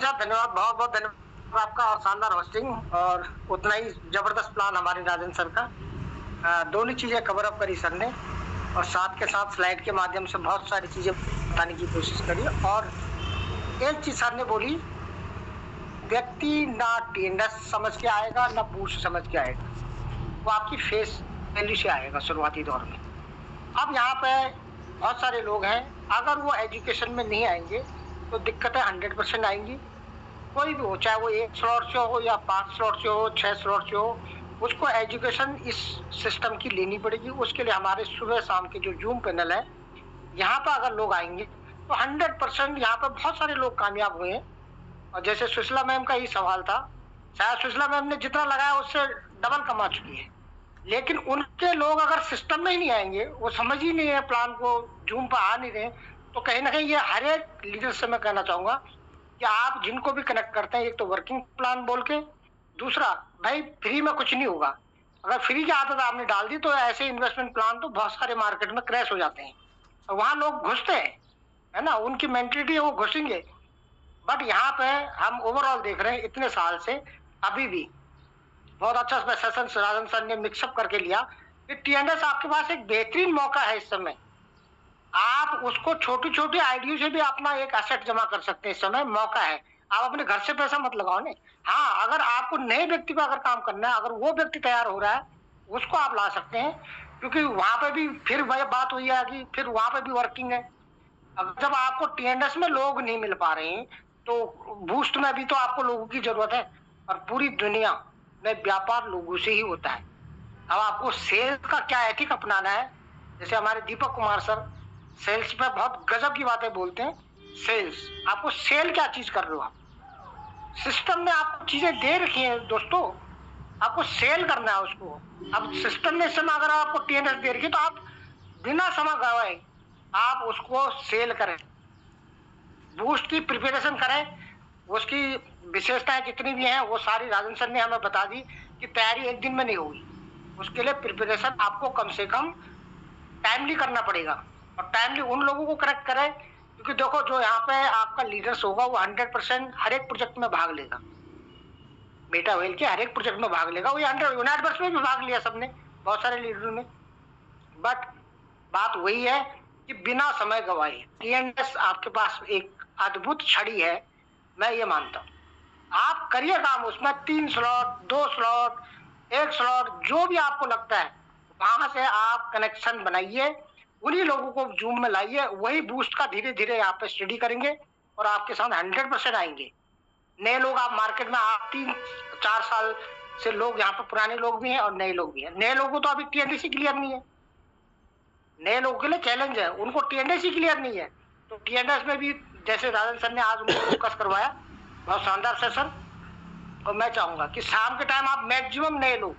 साहब धन्यवाद, बहुत बहुत धन्यवाद आपका और शानदार होस्टिंग और उतना ही जबरदस्त प्लान हमारे राजन सर का। दोनों चीजें कवर अप करी सर ने और साथ के साथ स्लाइड के माध्यम से बहुत सारी चीजें बताने की कोशिश करी। और एक चीज सर ने बोली, व्यक्ति ना टीएनएस समझ के आएगा ना बूस्ट समझ के आएगा, वो आपकी फेस वैल्यू से आएगा शुरुआती दौर में। अब यहाँ पे बहुत सारे लोग हैं, अगर वो एजुकेशन में नहीं आएंगे तो दिक्कतें 100% आएंगी। कोई भी हो, चाहे वो 1 स्लॉट से हो या 5 स्लॉट से हो, 6 स्लॉट से हो, उसको एजुकेशन इस सिस्टम की लेनी पड़ेगी। उसके लिए हमारे सुबह शाम के जो जूम पैनल है, यहाँ पर अगर लोग आएंगे तो 100% यहाँ पर बहुत सारे लोग कामयाब हुए हैं। और जैसे सुशीला मैम का ही सवाल था, शायद सुशीला मैम ने जितना लगाया उससे डबल कमा चुकी है, लेकिन उनके लोग अगर सिस्टम में ही नहीं आएंगे, वो समझ ही नहीं है प्लान को, जूम पर आ नहीं रहे, तो कहीं ना कहीं ये हर एक लीडर से मैं कहना चाहूंगा कि आप जिनको भी कनेक्ट करते हैं, एक तो वर्किंग प्लान बोल के, दूसरा भाई फ्री में कुछ नहीं होगा। अगर फ्री की आदत आपने डाल दी तो ऐसे इन्वेस्टमेंट प्लान तो बहुत सारे मार्केट में क्रैश हो जाते हैं और वहां लोग घुसते हैं, है ना, उनकी मेंटेलिटी है वो घुसेंगे। बट यहाँ पे हम ओवरऑल देख रहे हैं इतने साल से, अभी भी बहुत अच्छा सेशन राजन सर ने मिक्सअप करके लिया कि टीएनएस आपके पास एक बेहतरीन मौका है इस समय। आप उसको छोटी छोटी आइडिया से भी अपना एक एसेट जमा कर सकते हैं, इस समय मौका है। आप अपने घर से पैसा मत लगाओ ने। हाँ, अगर आपको नए व्यक्ति पर अगर काम करना है, अगर वो व्यक्ति तैयार हो रहा है, उसको आप ला सकते हैं, क्योंकि वहां पे भी फिर वही बात हुई है कि फिर वहां पे भी वर्किंग है। अब जब आपको टीएनएस में लोग नहीं मिल पा रहे हैं तो बूस्ट में भी तो आपको लोगों की जरूरत है, और पूरी दुनिया में व्यापार लोगों से ही होता है। अब आपको सेल्स का क्या एथिक अपनाना है, जैसे हमारे दीपक कुमार सर सेल्स पे बहुत गजब की बातें बोलते हैं। सेल्स, आपको सेल क्या चीज कर रहे हो आप, सिस्टम ने आपको चीजें दे रखी है दोस्तों, आपको सेल करना है उसको। अब सिस्टम ने इस समय अगर आपको टीएनएस दे रखी है तो आप बिना समय गवाए आप उसको सेल करें, बूस्ट की प्रिपरेशन करें। उसकी विशेषताएं जितनी भी हैं वो सारी राजन सर ने हमें बता दी कि तैयारी एक दिन में नहीं होगी, उसके लिए प्रिपरेशन आपको कम से कम टाइमली करना पड़ेगा। और टाइमली उन लोगों को करेक्ट करें, क्योंकि देखो जो यहाँ पे आपका लीडर्स होगा वो 100% हर एक प्रोजेक्ट में भाग लेगा, बेटा वेल के हर एक प्रोजेक्ट में भाग लेगा। वो 100 में भी भाग लिया सबने, बहुत सारे लीडरों ने। बट बात वही है कि बिना समय गवाए टीएनएस आपके पास एक अद्भुत छड़ी है, मैं ये मानता हूँ। आप करिए काम उसमें, 3 स्लॉट, 2 स्लॉट, 1 स्लॉट, जो भी आपको लगता है वहां से आप कनेक्शन बनाइए, उन्हीं लोगों को जूम में लाइए, वही बूस्ट का धीरे धीरे यहाँ पे स्टडी करेंगे और आपके साथ 100% आएंगे। नए लोग आप मार्केट में, आप 3-4 साल से लोग यहाँ पे, पुराने लोग भी हैं और नए लोग भी हैं। नए लोगों को तो अभी टीएनडीसी क्लियर नहीं है, नए लोगों के लिए चैलेंज है, उनको टीएनडीसी क्लियर नहीं है। तो टीएनडीएस में भी जैसे राजन सर ने आज उनको फोकस करवाया, बहुत शानदार सेशन। और मैं चाहूंगा कि शाम के टाइम आप मैक्सिमम नए लोग,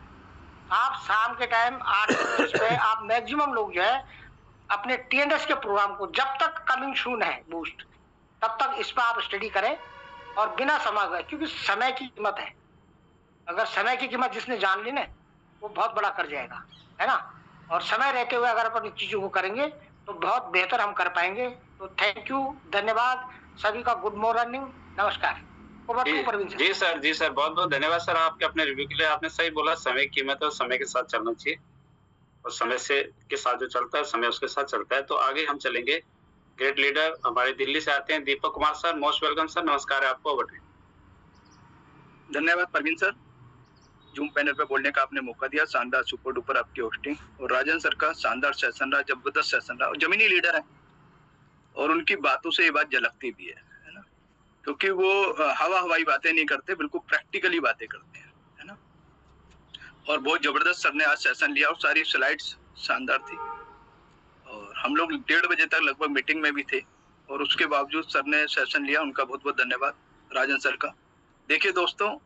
आप शाम के टाइम 8 पे आप मैक्सिमम लोग जो है अपने टीएनडीएस के प्रोग्राम को, जब तक कमिंग सून है बूस्ट, तब तक इस पर आप स्टडी करें और बिना समय गए, क्योंकि समय की कीमत है। अगर समय की कीमत जिसने जान ली ना, वो बहुत बड़ा कर जाएगा, है ना। और समय रहते हुए अगर अपन चीजों को करेंगे तो बहुत बेहतर हम कर पाएंगे। तो थैंक यू, धन्यवाद सभी का, गुड मॉर्निंग, नमस्कार। जी सर, बहुत बहुत धन्यवाद सर आपके अपने रिव्यू के लिए। आपने सही बोला, समय की कीमत है और समय के साथ चलना चाहिए, और समय से के साथ जो चलता है समय उसके साथ चलता है। तो आगे हम चलेंगे, ग्रेट लीडर हमारे दिल्ली से आते हैं Deepak Kumar sir, most welcome sir, नमस्कार है आपको, बताइए। धन्यवाद परवीन सर, जूम पैनल पे बोलने का आपने मौका दिया, शानदार सुपर डुपर आपकी होस्टिंग, और राजन सर का शानदार सेशन रहा, जबरदस्त सेशन रहा। जमीनी लीडर है और उनकी बातों से ये बात झलकती भी है ना, क्योंकि वो हवाई बातें नहीं करते, बिल्कुल प्रैक्टिकली बातें करते हैं, है ना। और बहुत जबरदस्त सर ने आज सेशन लिया और सारी स्लाइड्स शानदार थी, और हम लोग 1:30 बजे तक लगभग मीटिंग में भी थे, और उसके बावजूद सर ने सेशन लिया, उनका बहुत बहुत धन्यवाद राजन सर का। देखिए दोस्तों,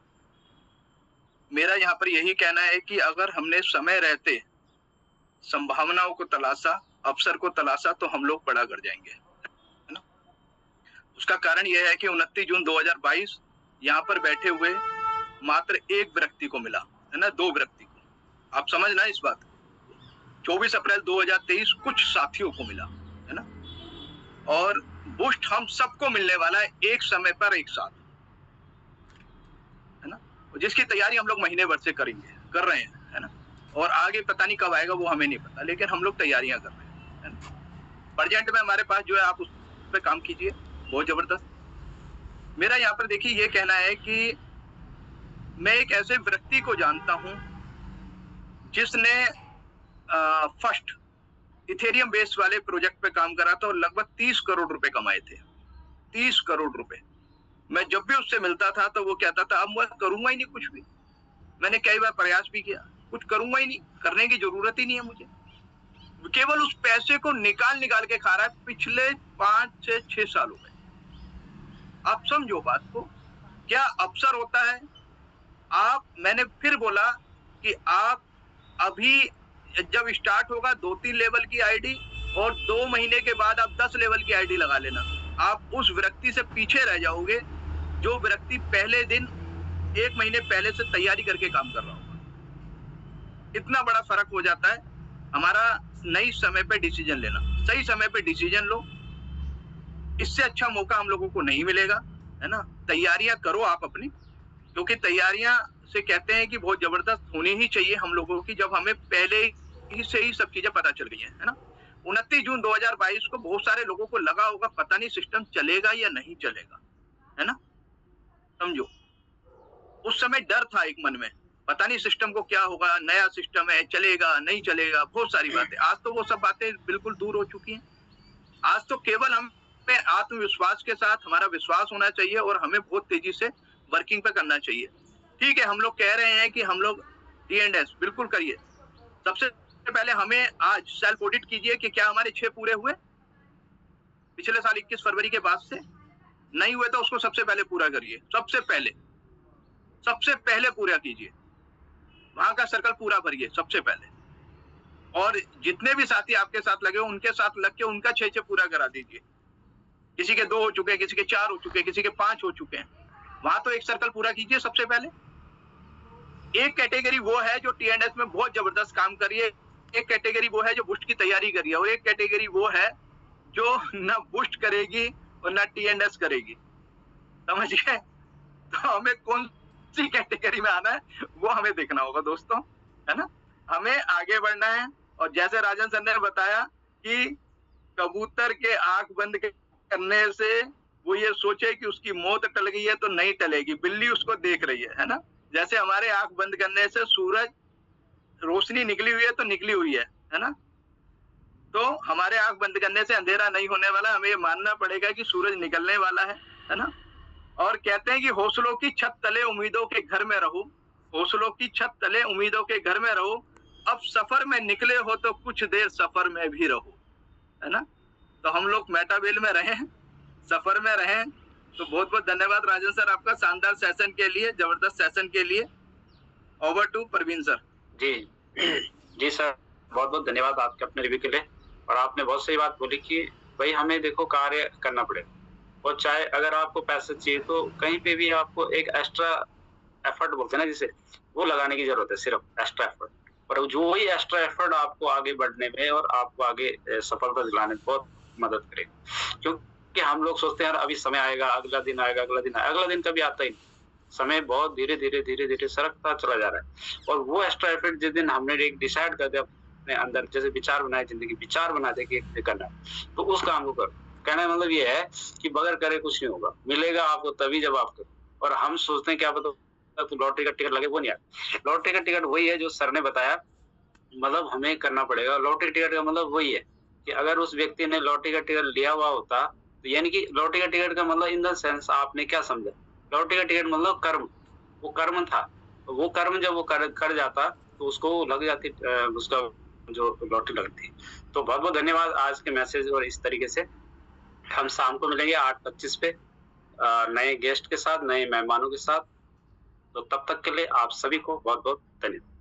मेरा यहाँ पर यही कहना है कि अगर हमने समय रहते संभावनाओं को तलाशा, अवसर को तलाशा, तो हम लोग बड़ा कर जाएंगे, है ना। उसका कारण यह है कि 29 जून 2022 यहाँ पर बैठे हुए मात्र एक व्यक्ति को मिला, है ना, 2 व्यक्ति को, आप समझना इस बात को। 24 अप्रैल 2023 कुछ साथियों को मिला, है ना, और बूस्ट हम सबको मिलने वाला है एक समय पर, एक साथ, जिसकी तैयारी हम लोग महीने भर से कर रहे हैं, है ना। और आगे पता नहीं कब आएगा वो हमें नहीं पता, लेकिन हम लोग तैयारियां कर रहे हैं, है ना। प्रेजेंट में हमारे पास जो है आप उस पर काम कीजिए, बहुत जबरदस्त। मेरा यहाँ पर देखिए ये कहना है कि मैं एक ऐसे व्यक्ति को जानता हूं जिसने फर्स्ट इथेरियम बेस वाले प्रोजेक्ट पे काम करा था और लगभग 30 करोड़ रुपए कमाए थे। 30 करोड़ रुपए। मैं जब भी उससे मिलता था तो वो कहता था अब मैं करूंगा ही नहीं कुछ भी। मैंने कई बार प्रयास भी किया, कुछ करूंगा ही नहीं, करने की जरूरत ही नहीं है मुझे। केवल उस पैसे को निकाल के खा रहा है पिछले 5 से 6 सालों में। आप समझो बात को, क्या अवसर होता है। मैंने फिर बोला कि आप अभी जब स्टार्ट होगा 2-3 लेवल की आईडी और 2 महीने के बाद आप 10 लेवल की आईडी लगा लेना। आप उस व्यक्ति से पीछे रह जाओगे जो व्यक्ति पहले दिन 1 महीने पहले से तैयारी करके काम कर रहा होगा। इतना बड़ा फर्क हो जाता है। हमारा नई समय पे डिसीजन लेना, सही समय पे डिसीजन लो, इससे अच्छा मौका हम लोगों को नहीं मिलेगा, है ना। तैयारियां करो आप अपनी, क्योंकि तैयारियां से कहते हैं कि बहुत जबरदस्त होनी ही चाहिए हम लोगों की, जब हमें पहले ही से ही सब चीजें पता चल गई है ना। 29 जून 2022 को बहुत सारे लोगों को लगा होगा पता नहीं सिस्टम चलेगा या नहीं चलेगा, है ना। समझो, उस समय डर था एक मन में, पता नहीं सिस्टम को क्या होगा, नया सिस्टम है, चलेगा नहीं चलेगा, बहुत सारी बातें। आज तो वो सब बातें बिल्कुल दूर हो चुकी हैं। आज तो केवल हमें आत्मविश्वास के साथ हमारा विश्वास होना चाहिए और हमें बहुत तेजी से वर्किंग पे करना चाहिए। ठीक है, हम लोग कह रहे हैं कि हम लोग T&S बिल्कुल करिए। सबसे पहले हमें आज सेल्फ ऑडिट कीजिए कि क्या हमारे 6 पूरे हुए पिछले साल 21 फरवरी के बाद से। नहीं हुए तो उसको सबसे पहले पूरा करिए। सबसे पहले पूरा कीजिए, वहां का सर्कल पूरा भरिए सबसे पहले। और जितने भी साथी आपके साथ लगे हो उनके साथ लग के उनका 6 पूरा करा दीजिए। किसी के 2 हो चुके हैं, किसी के 4 हो चुके हैं, किसी के 5 हो चुके हैं। वहां तो एक सर्कल पूरा कीजिए सबसे पहले। एक कैटेगरी वो है जो T&S में बहुत जबरदस्त काम कर रही है, एक कैटेगरी वो है जो बूस्ट की तैयारी कर रही है, और एक कैटेगरी वो है जो ना बूस्ट करेगी और ना T&S करेगी। समझ गए? तो हमें कौन सी कैटेगरी में आना है वो हमें देखना होगा दोस्तों, है ना। हमें आगे बढ़ना है। और जैसे राजन सर ने बताया कि कबूतर के आंख बंद करने से वो ये सोचे कि उसकी मौत टल गई है तो नहीं टलेगी, बिल्ली उसको देख रही है ना। जैसे हमारे आंख बंद करने से सूरज रोशनी निकली हुई है तो निकली हुई है ना। तो हमारे आंख बंद करने से अंधेरा नहीं होने वाला, हमें ये मानना पड़ेगा कि सूरज निकलने वाला है ना। और कहते हैं कि हौसलों की छत तले उम्मीदों के घर में रहो, हौसलों की छत तले उम्मीदों के घर में रहो, अब सफर में निकले हो तो कुछ देर सफर में भी रहो, है ना। तो हम लोग मेटावेल में रहें, सफर में रहें। तो बहुत बहुत धन्यवाद राजन सर आपका शानदार सेशन के लिए, जबरदस्त सेशन के लिए। Over to Parveen sir. जी सर, बहुत बहुत धन्यवाद आपके अपने रिव्यू के लिए। और आपने बहुत सही बात बोली कि भाई हमें देखो कार्य करना पड़ेगा, और चाहे अगर आपको पैसे चाहिए तो कहीं पे भी आपको एक एक्स्ट्रा एफर्ट बोलते हैं ना जिसे, वो लगाने की जरूरत है, सिर्फ एक्स्ट्रा एफर्ट। और जो वही एक्स्ट्रा एफर्ट आपको आगे बढ़ने में और आपको आगे सफलता दिलाने में बहुत मदद करेगा। क्योंकि हम लोग सोचते हैं यार अभी समय आएगा, अगला दिन आएगा, अगला दिन कभी आता ही नहीं। समय बहुत धीरे धीरे सरकता चला जा रहा है। और वो एक्स्ट्रा एफर्ट जिस दिन हमने एक डिसाइड कर दिया अपने अंदर, जैसे विचार बनाए, जिंदगी विचार बना दे कि करना है, तो उस काम को करो। कहने का मतलब ये है कि बगैर करे कुछ नहीं होगा, मिलेगा आपको तभी जब आप करो। और हम सोचते हैं क्या पता तो लॉटरी का टिकट लगे, वो नहीं आता। लॉटरी का टिकट वही है जो सर ने बताया, मतलब हमें करना पड़ेगा। लॉटरी टिकट का मतलब वही है कि अगर उस व्यक्ति ने लॉटरी का टिकट लिया हुआ होता, तो यानी कि लॉटरी का टिकट का मतलब इन द सेंस आपने क्या समझा, लॉटरी का टिकट मतलब कर्म, वो कर्म था। तो वो कर्म जब वो कर जाता तो उसको लग जाती, उसका जो लॉटरी लगती। तो बहुत बहुत धन्यवाद आज के मैसेज। और इस तरीके से हम शाम को मिलेंगे 8:25 पे नए गेस्ट के साथ, नए मेहमानों के साथ। तो तब तक के लिए आप सभी को बहुत बहुत धन्यवाद।